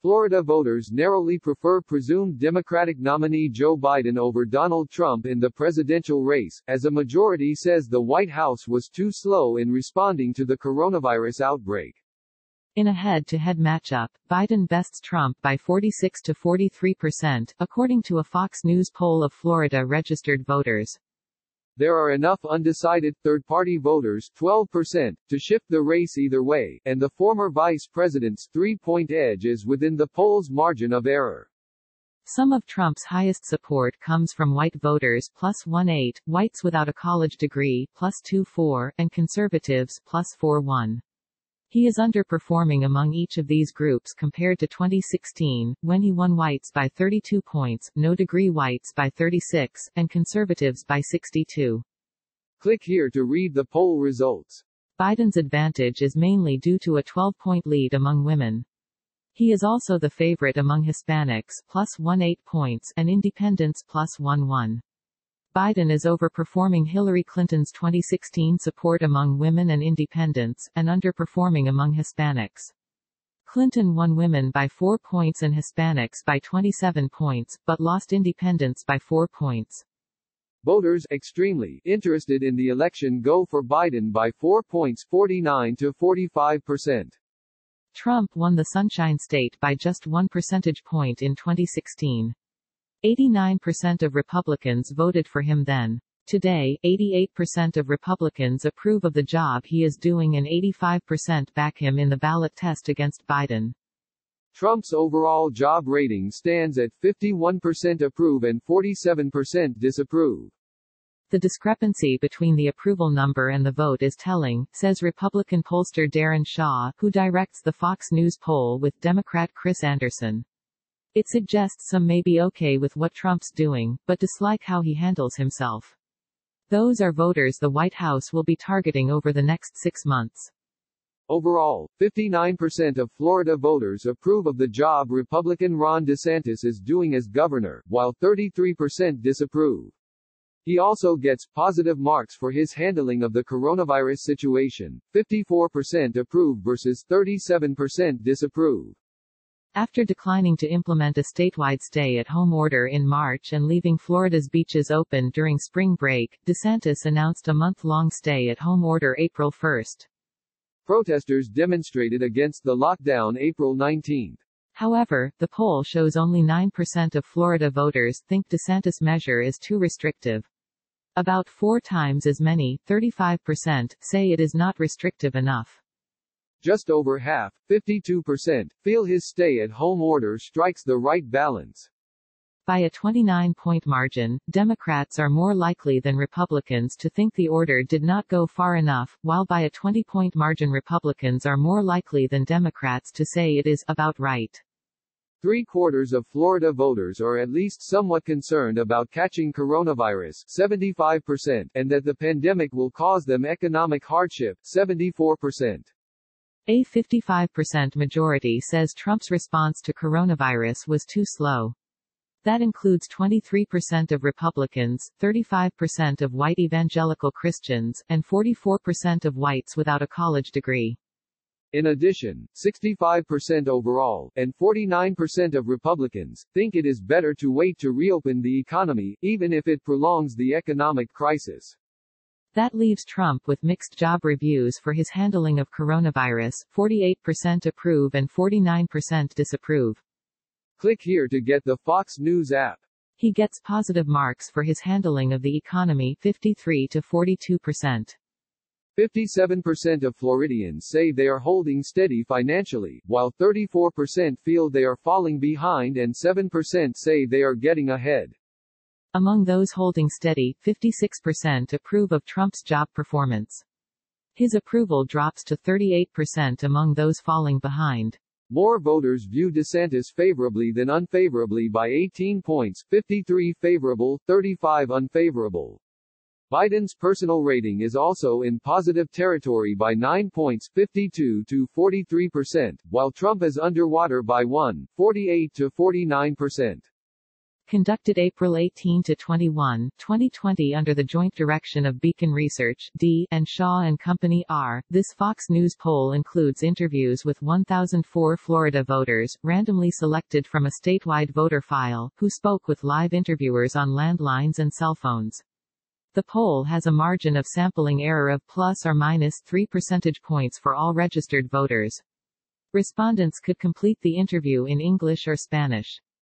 Florida voters narrowly prefer presumed Democratic nominee Joe Biden over Donald Trump in the presidential race, as a majority says the White House was too slow in responding to the coronavirus outbreak. In a head-to-head matchup, Biden bests Trump by 46 to 43%, according to a Fox News poll of Florida registered voters. There are enough undecided, third-party voters, 12%, to shift the race either way, and the former vice president's three-point edge is within the poll's margin of error. Some of Trump's highest support comes from white voters +1.8, whites without a college degree +2.4, and conservatives +4.1. He is underperforming among each of these groups compared to 2016, when he won whites by 32 points, no-degree whites by 36, and conservatives by 62. Click here to read the poll results. Biden's advantage is mainly due to a 12-point lead among women. He is also the favorite among Hispanics +1.8 points and independents +1.1. Biden is overperforming Hillary Clinton's 2016 support among women and independents, and underperforming among Hispanics. Clinton won women by 4 points and Hispanics by 27 points, but lost independents by 4 points. Voters extremely interested in the election go for Biden by 4 points, 49 to 45%. Trump won the Sunshine State by just 1 percentage point in 2016. 89% of Republicans voted for him then. Today, 88% of Republicans approve of the job he is doing and 85% back him in the ballot test against Biden. Trump's overall job rating stands at 51% approve and 47% disapprove. The discrepancy between the approval number and the vote is telling, says Republican pollster Darren Shaw, who directs the Fox News poll with Democrat Chris Anderson. It suggests some may be okay with what Trump's doing, but dislike how he handles himself. Those are voters the White House will be targeting over the next 6 months. Overall, 59% of Florida voters approve of the job Republican Ron DeSantis is doing as governor, while 33% disapprove. He also gets positive marks for his handling of the coronavirus situation, 54% approve versus 37% disapprove. After declining to implement a statewide stay-at-home order in March and leaving Florida's beaches open during spring break, DeSantis announced a month-long stay-at-home order April 1. Protesters demonstrated against the lockdown April 19. However, the poll shows only 9% of Florida voters think DeSantis' measure is too restrictive. About 4 times as many, 35%, say it is not restrictive enough. Just over half, 52%, feel his stay-at-home order strikes the right balance. By a 29-point margin, Democrats are more likely than Republicans to think the order did not go far enough, while by a 20-point margin Republicans are more likely than Democrats to say it is about right. 3/4 of Florida voters are at least somewhat concerned about catching coronavirus, 75%, and that the pandemic will cause them economic hardship, 74%. A 55% majority says Trump's response to coronavirus was too slow. That includes 23% of Republicans, 35% of white evangelical Christians, and 44% of whites without a college degree. In addition, 65% overall, and 49% of Republicans, think it is better to wait to reopen the economy, even if it prolongs the economic crisis. That leaves Trump with mixed job reviews for his handling of coronavirus, 48% approve and 49% disapprove. Click here to get the Fox News app. He gets positive marks for his handling of the economy, 53 to 42%. 57% of Floridians say they are holding steady financially, while 34% feel they are falling behind and 7% say they are getting ahead. Among those holding steady, 56% approve of Trump's job performance. His approval drops to 38% among those falling behind. More voters view DeSantis favorably than unfavorably by 18 points, 53 favorable, 35 unfavorable. Biden's personal rating is also in positive territory by 9 points, 52 to 43%, while Trump is underwater by 1, 48 to 49%. Conducted April 18 to 21, 2020 under the joint direction of Beacon Research D and Shaw and Company R. This Fox News poll includes interviews with 1,004 Florida voters, randomly selected from a statewide voter file, who spoke with live interviewers on landlines and cell phones. The poll has a margin of sampling error of plus or minus 3 percentage points for all registered voters. Respondents could complete the interview in English or Spanish.